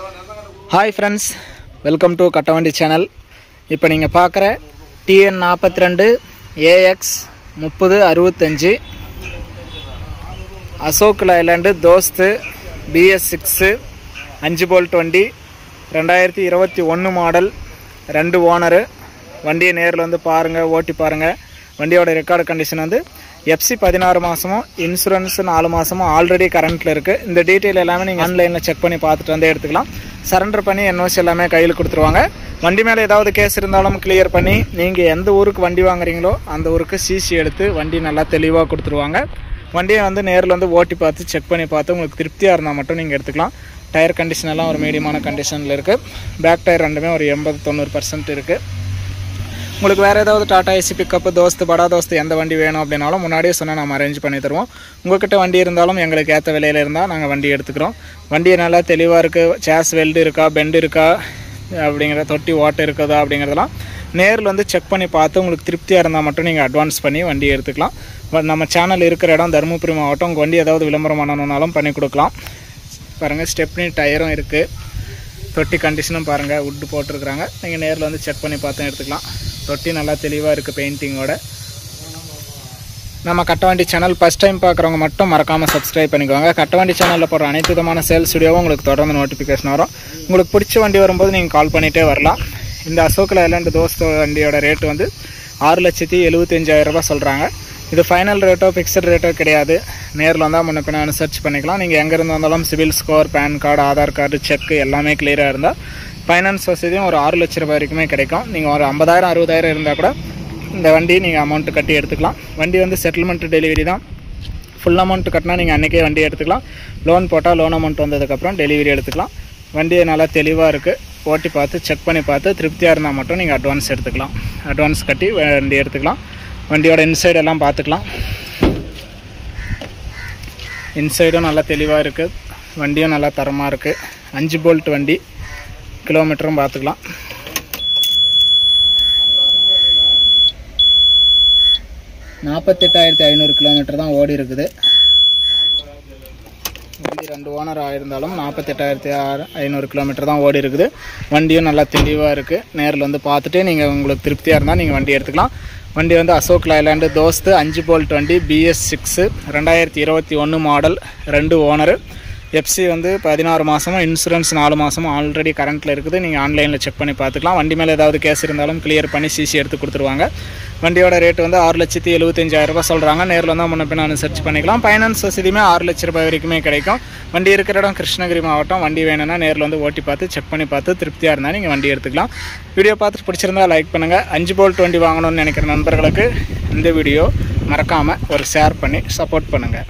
Hi friends, welcome to Kattavandi channel. இப்போ நீங்க பார்க்குற TN 42 AX 3065 Ashok Leyland Dost BS6 5 bolt வண்டி 2021 மாடல் 2 ஓனர் வண்டியை நேர்ல வந்து பாருங்க ஓட்டி பாருங்க வண்டியோட ரெக்கார்ட் கண்டிஷன் வந்து FC 16 மாசமும் இன்சூரன்ஸ் 4 மாசமும் ஆல்ரெடி கரண்ட்ல இருக்கு இந்த டீடைல் எல்லாமே நீங்க ஆன்லைன்ல செக் பண்ணி பார்த்துட்டு வந்து எடுத்துக்கலாம் சரண்டர் பண்ணி NOC எல்லாமே கையில கொடுத்துருவாங்க வண்டி மேல ஏதாவது கேஸ் இருந்தாலும் கிளியர் பண்ணி நீங்க எந்த ஊருக்கு வண்டி வாங்குறீங்களோ அந்த ஊருக்கு CC எடுத்து வண்டி நல்லா தெளிவா கொடுத்துருவாங்க வண்டியை வந்து நேர்ல வந்து ஓட்டி பார்த்து செக் பண்ணி பார்த்து உங்களுக்கு திருப்தியா இருந்தா மட்டும் நீங்க எடுத்துக்கலாம் டயர் கண்டிஷன் எல்லாம் ஒரு மீடியமான கண்டிஷன்ல இருக்கு பேக் டயர் ரெண்டுமே ஒரு 80-90% இருக்கு உங்களுக்கு வேற ஏதாவது டாடா ஏசி பிக்கப் தோஸ்த் படா தோஸ்த் எந்த வண்டி வேணும் அப்படினாலும் முன்னாடியே சொன்னா நாம அரேஞ்ச் பண்ணி தருவோம் உங்ககிட்ட வண்டி இருந்தாலும் எங்களுக்கு ஏத்த விலையில இருந்தா நாங்க வண்டி எடுத்துக்கிறோம் வண்டி நல்லா தெளிவா இருக்கு சாஸ் வெல்ட் இருக்கா பெண்ட் இருக்கா அப்படிங்கற தொட்டி வாட்டர் இருக்குதா அப்படிங்கறதெல்லாம் நேர்ல வந்து செக் பண்ணி பார்த்து உங்களுக்கு திருப்தியா இருந்தா மட்டும் நீங்க அட்வான்ஸ் பண்ணி வண்டி எடுத்துக்கலாம் நம்ம சேனல் இருக்கிற இடம் தர்மபுரி மாவட்டம் உங்க வண்டி ஏதாவது விளம்பரம் பண்ணனும்னாலும் பண்ணி கொடுக்கலாம் பாருங்க ஸ்டெப்னி டயரும் இருக்கு தொட்டி கண்டிஷனும் பாருங்க wood போட்டுருக்காங்க நீங்க நேர்ல வந்து செக் பண்ணி பார்த்து எடுத்துக்கலாம் தொட்டி நல்லா தெளிவா இருக்கு பெயிண்டிங்கோட நம்ம கட்டவண்டி சேனல் ஃபர்ஸ்ட் டைம் பார்க்குறவங்க மட்டும் மறக்காம சப்ஸ்கிரைப் பண்ணிக்கோங்க கட்டவண்டி சேனல்ல போற அனைத்து விதமான சேல்ஸ் வீடியோவும் உங்களுக்கு தொடர்ந்து நோட்டிஃபிகேஷன் வரும் உங்களுக்கு பிடிச்ச வண்டி வரும்போது நீங்க கால் பண்ணிட்டே வரலாம் இந்த அசோக் லைலாண்ட் தோஸ்த் வண்டியோட ரேட் வந்து 6,75,000 ரூபாய் சொல்றாங்க இது ஃபைனல் ரேட்டோ ஃபிக்ஸ்ட் ரேட்டோ கிடையாது நேர்ல வந்தா முன்ன பின்ன சர்ச் பண்ணிக்கலாம் நீங்க எங்க இருந்து வந்தாலும் civil score PAN card Aadhaar card check எல்லாமே கிளியரா இருந்தா ஃபைனான்ஸ் வசதியும் ஒரு 6 லட்சம் ரூபாய் வரைக்குமே கிடைக்கும் நீங்க ஒரு 50,000-60,000 இருந்தா கூட இந்த வண்டி நீங்க அமௌண்ட் கட்டி எடுத்துக்கலாம் வண்டி வந்து செட்டில்மெண்ட் டெலிவரி தான் ஃபுல் அமௌண்ட் கட்டினா நீங்க அன்னைக்கே வண்டி எடுத்துக்கலாம் லோன் போட்டா லோன் அமௌண்ட் வந்ததுக்கு அப்புறம் டெலிவரி எடுத்துக்கலாம் வண்டி நல்லா தெளிவா இருக்கு ஓட்டி பார்த்து செக் பண்ணி பார்த்து திருப்தியா இருந்தா மட்டும் நீங்க அட்வான்ஸ் எடுத்துக்கலாம் அட்வான்ஸ் கட்டி வண்டி எடுத்துக்கலாம் வண்டியோட இன்சைடு எல்லாம் பார்த்துக்கலாம் இன்சைடும் நல்லா தெளிவா இருக்கு வண்டியும் நல்லா தரமா இருக்கு 5 போல்ட் வண்டி கிலோமீட்டரும் பார்த்துக்கலாம் 48,500 கிலோமீட்டர் தான் ஓடி இருக்குது வண்டி 2 ஓனர் ஆயிருந்தாலும் 48,500 கிலோமீட்டர் தான் ஓடி இருக்குது வண்டியும் நல்லா தெளிவாக இருக்குது நேரில் வந்து பார்த்துட்டு நீங்கள் உங்களுக்கு திருப்தியாக இருந்தால் நீங்கள் வண்டி எடுத்துக்கலாம் வண்டி வந்து அசோக் லைலாண்ட் தோஸ்த் 5 போல்ட் வண்டி BS6 2021 மாடல் 2 ஓனர் FC வந்து 16 மாசமும் இன்சூரன்ஸ் 4 மாசமும் ஆல்ரெடி கரண்ட்ல இருக்குது நீங்க ஆன்லைன்ல செக் பண்ணி பார்த்துக்கலாம் வண்டி மேல ஏதாவது கேஸ் இருந்தாலும் கிளியர் பண்ணி CC எடுத்து கொடுத்துருவாங்க வண்டியோட ரேட் வந்து 6,75,000 ரூபாய் சொல்றாங்க நேர்ல வந்தா முன்ன பின்ன சர்ச் பண்ணிக்கலாம் ஃபைனான்ஸ் வசதியுமே 6 லட்சம் ரூபாய் வரைக்குமே கிடைக்கும் வண்டி இருக்கிற இடம் கிருஷ்ணகிரி மாவட்டம் வண்டி வேணும்னா நேர்ல வந்து ஓட்டி பார்த்து செக் பண்ணி பார்த்து திருப்தியா இருந்தா நீங்க வண்டி எடுத்துக்கலாம் வீடியோ பார்த்து பிடிச்சிருந்தா லைக் பண்ணுங்க 5 போல்ட் வண்டி வாங்கணும்னு நினைக்கிற நண்பர்களுக்கு இந்த வீடியோ மறக்காம ஒரு ஷேர் பண்ணி சப்போர்ட் பண்ணுங்க